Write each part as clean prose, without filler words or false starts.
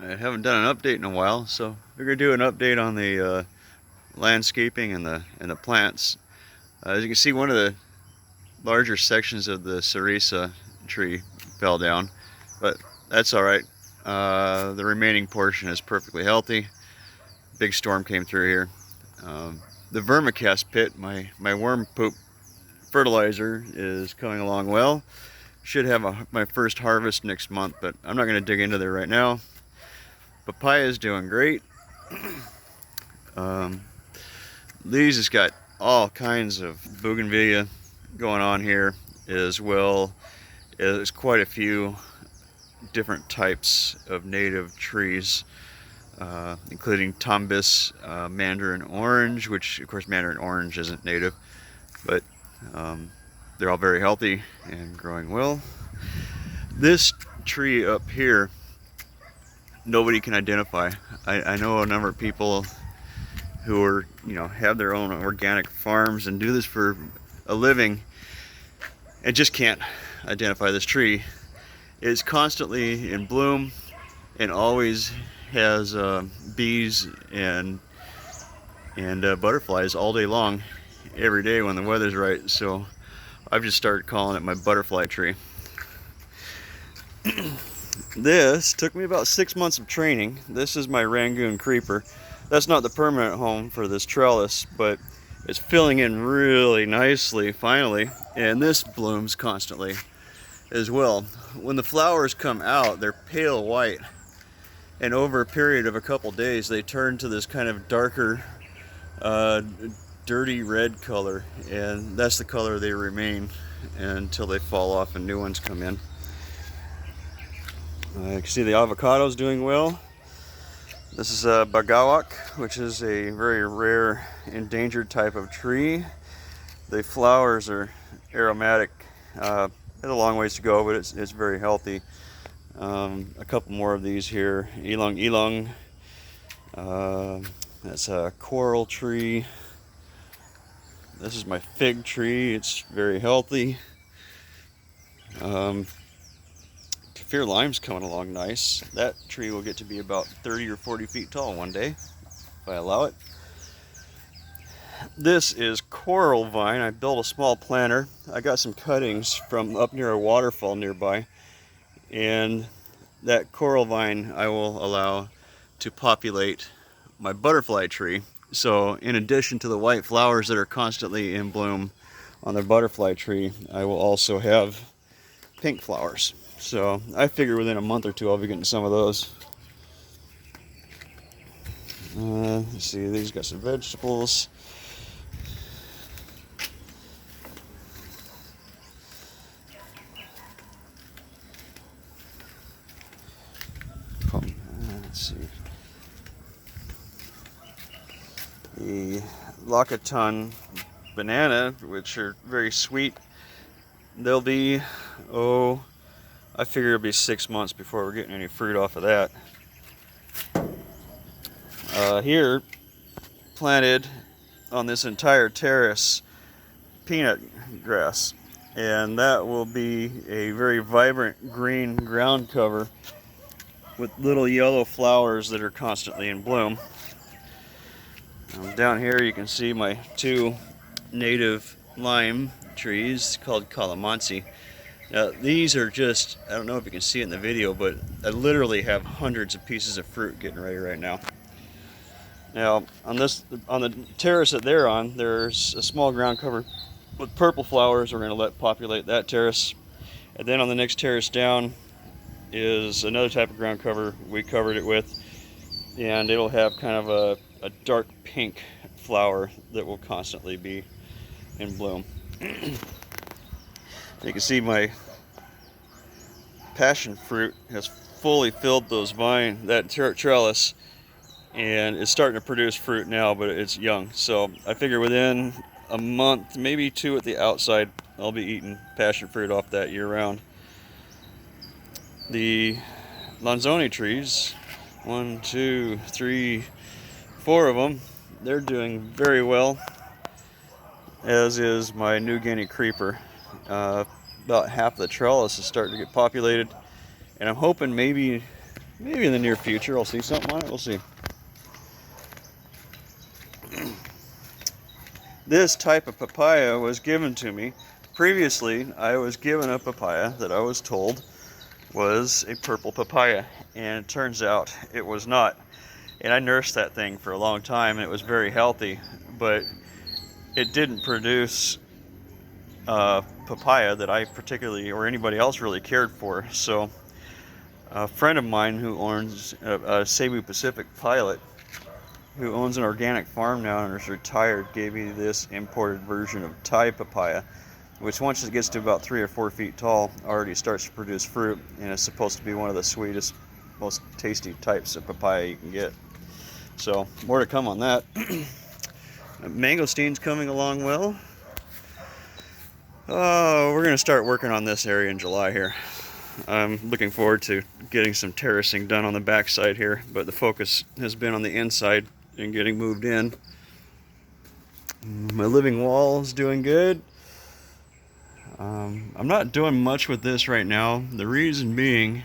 I haven't done an update in a while, so we're gonna do an update on the landscaping and the plants. As you can see, one of the larger sections of the cerisa tree fell down, but that's all right. The remaining portion is perfectly healthy. Big storm came through here. The vermicast pit, my worm poop fertilizer, is coming along well. Should have my first harvest next month, but I'm not going to dig into there right now. Papaya is doing great. These has got all kinds of bougainvillea going on here, as well as quite a few different types of native trees, including tombus, mandarin orange, which of course mandarin orange isn't native, but they're all very healthy and growing well. This tree up here, nobody can identify. I know a number of people who are, have their own organic farms and do this for a living and just can't identify this tree. It's constantly in bloom and always has bees and butterflies all day long, every day when the weather's right. So I've just started calling it my butterfly tree. This took me about 6 months of training. This is my Rangoon creeper. That's not the permanent home for this trellis, but it's filling in really nicely finally, and this blooms constantly as well. When the flowers come out, they're pale white, and over a period of a couple days they turn to this kind of darker dirty red color, and that's the color they remain until they fall off and new ones come in. You can see the avocado's doing well. This is a bagawak, which is a very rare endangered type of tree. The flowers are aromatic. It's a long ways to go, but it's very healthy. A couple more of these here. Ilang ilang. That's a coral tree. This is my fig tree. It's very healthy. Kaffir lime's coming along nice. That tree will get to be about 30 or 40 feet tall one day, if I allow it. This is coral vine. I built a small planter. I got some cuttings from up near a waterfall nearby, and that coral vine I will allow to populate my butterfly tree. So in addition to the white flowers that are constantly in bloom on the butterfly tree, I will also have pink flowers. So I figure within a month or two I'll be getting some of those. Let's see, these got some vegetables. Let's see. The Lakaton banana, which are very sweet. They'll be, I figure it'll be 6 months before we're getting any fruit off of that. Here, planted on this entire terrace, peanut grass, and that will be a very vibrant green ground cover with little yellow flowers that are constantly in bloom. Down here you can see my two native lime trees called calamansi. Now these are just, I don't know if you can see it in the video, but I literally have hundreds of pieces of fruit getting ready right now. Now on the terrace that they're on, there's a small ground cover with purple flowers we're going to let populate that terrace. And then on the next terrace down is another type of ground cover we covered it with, and it'll have kind of a dark pink flower that will constantly be in bloom. You can see my passion fruit has fully filled that trellis, and it's starting to produce fruit now, but it's young. So I figure within a month, maybe two at the outside, I'll be eating passion fruit off that year round. The Lanzoni trees, 1, 2, 3, 4 of them, they're doing very well, as is my New Guinea creeper. About half the trellis is starting to get populated, and I'm hoping maybe Maybe in the near future I'll see something on it. We'll see. This type of papaya was given to me. Previously, I was given a papaya that I was told was a purple papaya, and it turns out it was not. And I nursed that thing for a long time, and it was very healthy, but it didn't produce papaya that I particularly or anybody else really cared for. So a friend of mine who owns a Cebu Pacific pilot, who owns an organic farm now and is retired, gave me this imported version of Thai papaya, which once it gets to about 3 or 4 feet tall already starts to produce fruit, and is supposed to be one of the sweetest, most tasty types of papaya you can get. So more to come on that. Mangostein's coming along well. Oh, we're gonna start working on this area in July here. I'm looking forward to getting some terracing done on the backside here, but the focus has been on the inside and getting moved in. My living wall is doing good. I'm not doing much with this right now. The reason being,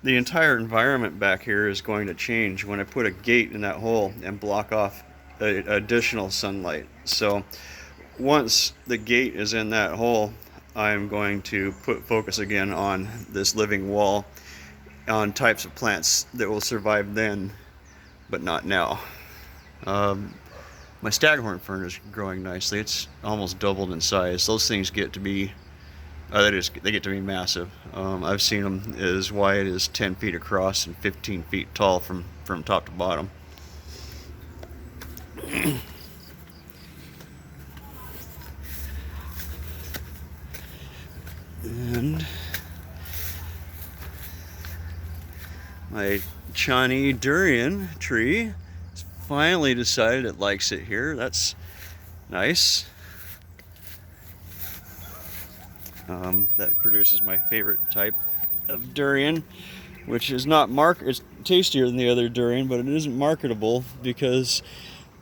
the entire environment back here is going to change when I put a gate in that hole and block off additional sunlight. So once the gate is in that hole, I'm going to put focus again on this living wall, on types of plants that will survive then, but not now. My staghorn fern is growing nicely. It's almost doubled in size. Those things get to be, they get to be massive. I've seen them as wide as 10 feet across and 15 feet tall from top to bottom. And my Chani durian tree has finally decided it likes it here. That's nice. That produces my favorite type of durian, which is not it's tastier than the other durian, but it isn't marketable because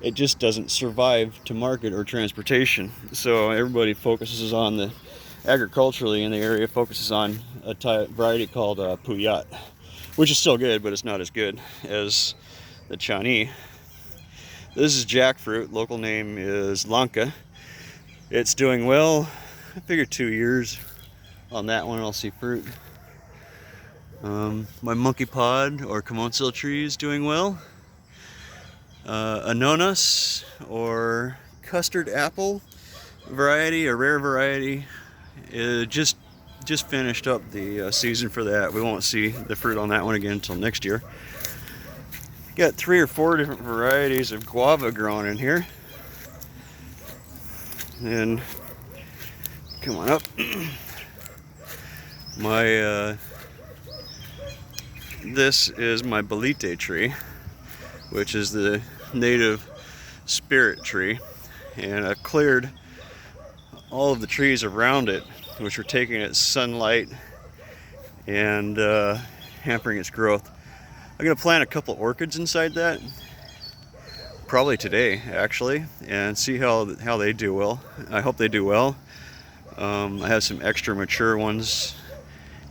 it just doesn't survive to market or transportation. So everybody focuses on the agriculturally in the area focuses on a variety called Puyat, which is still good, but it's not as good as the Chani. This is jackfruit. Local name is Lanka. It's doing well. I figure 2 years on that one I'll see fruit. My monkey pod or Kamonsil tree is doing well. Ananas or custard apple variety, a rare variety, just finished up the season for that. We won't see the fruit on that one again until next year. Got 3 or 4 different varieties of guava growing in here. And come on up. This is my bolite tree, which is the native spirit tree, and I've cleared all of the trees around it, which are taking its sunlight and hampering its growth. I'm going to plant a couple orchids inside that, probably today actually, and see how they do well. I hope they do well. I have some extra mature ones,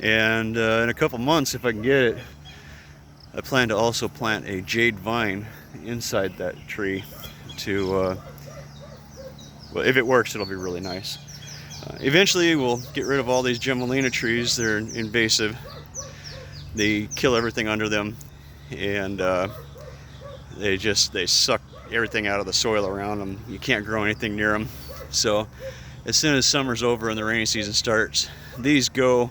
and in a couple months, if I can get it, I plan to also plant a jade vine inside that tree to, well, if it works, it'll be really nice. Eventually, we'll get rid of all these Gemmelina trees. They're invasive. They kill everything under them, and they suck everything out of the soil around them. You can't grow anything near them. So as soon as summer's over and the rainy season starts, these go,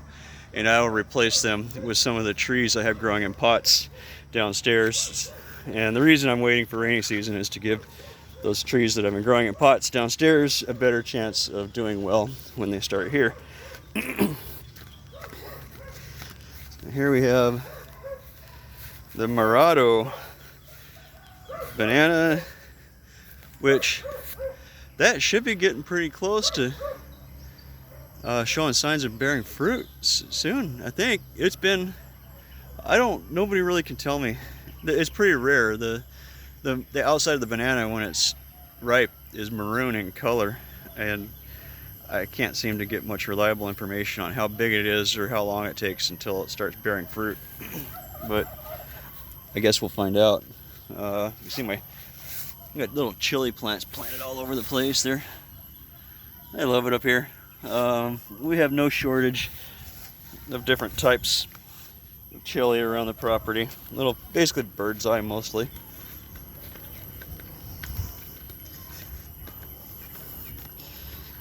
and I will replace them with some of the trees I have growing in pots downstairs. And the reason I'm waiting for rainy season is to give those trees that I've been growing in pots downstairs a better chance of doing well when they start here. Here we have the Morado banana, which that should be getting pretty close to showing signs of bearing fruit soon. I think it's been, nobody really can tell me. It's pretty rare. The outside of the banana when it's ripe is maroon in color, and I can't seem to get much reliable information on how big it is or how long it takes until it starts bearing fruit. but I guess we'll find out. You see I got little chili plants planted all over the place there. I love it up here. We have no shortage of different types of chili around the property. Basically bird's eye mostly.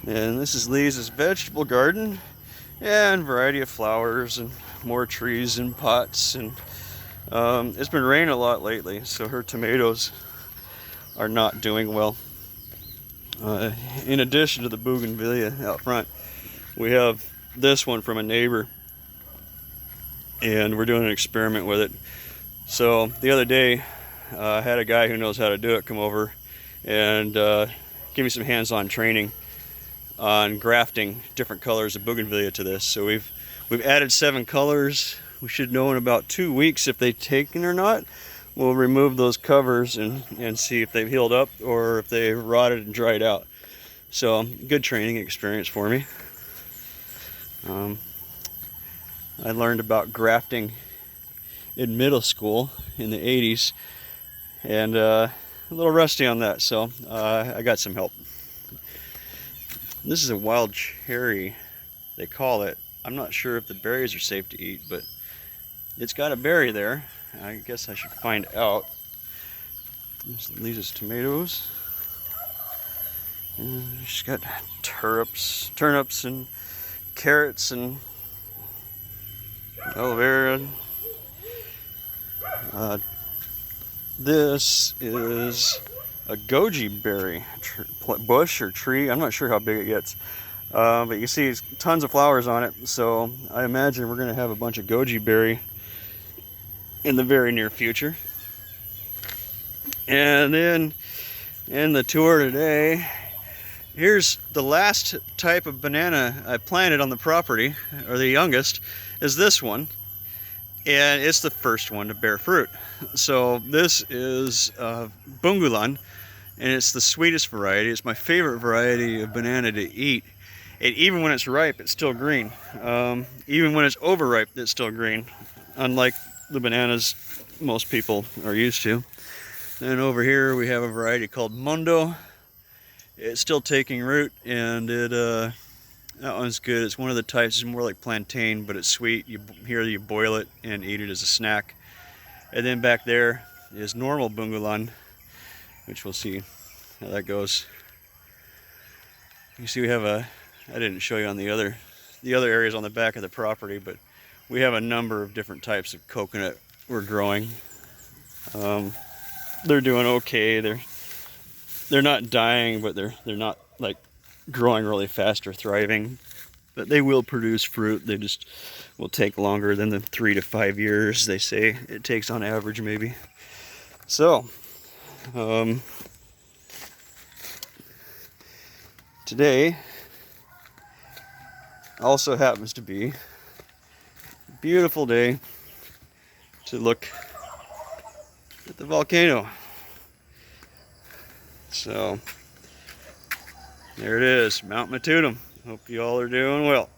And this is Lisa's vegetable garden, and variety of flowers and more trees in pots. And it's been raining a lot lately, so her tomatoes are not doing well. In addition to the bougainvillea out front, we have this one from a neighbor, and we're doing an experiment with it. So the other day, I had a guy who knows how to do it come over and give me some hands-on training on grafting different colors of bougainvillea to this. So we've added 7 colors. We should know in about 2 weeks if they've taken or not. We'll remove those covers and see if they've healed up or if they rotted and dried out. So good training experience for me. I learned about grafting in middle school in the 80s, and a little rusty on that, so I got some help. This is a wild cherry, they call it. I'm not sure if the berries are safe to eat, but it's got a berry there. I guess I should find out. There's Lisa's tomatoes. And she's got turnips and carrots and aloe vera. This is a goji berry bush or tree. I'm not sure how big it gets, but you see tons of flowers on it, so I imagine we're going to have a bunch of goji berry in the very near future. And then in the tour today, here's the last type of banana I planted on the property, or the youngest, is this one. And it's the first one to bear fruit. So this is bungulan, and it's the sweetest variety. It's my favorite variety of banana to eat. And even when it's ripe, it's still green. Even when it's overripe, it's still green, unlike the bananas most people are used to. And over here we have a variety called Mundo. It's still taking root, and that one's good. It's one of the types. It's more like plantain, but it's sweet. You boil it and eat it as a snack. And then back there is normal bungulan, which we'll see how that goes. You see we have I didn't show you on the other areas on the back of the property, but we have a number of different types of coconut we're growing. They're doing okay. They're not dying, but they're not like growing really fast or thriving. But they will produce fruit. They just will take longer than the 3 to 5 years they say it takes on average, maybe. So today also happens to be a beautiful day to look at the volcano. So there it is, Mount Matutum. Hope you all are doing well.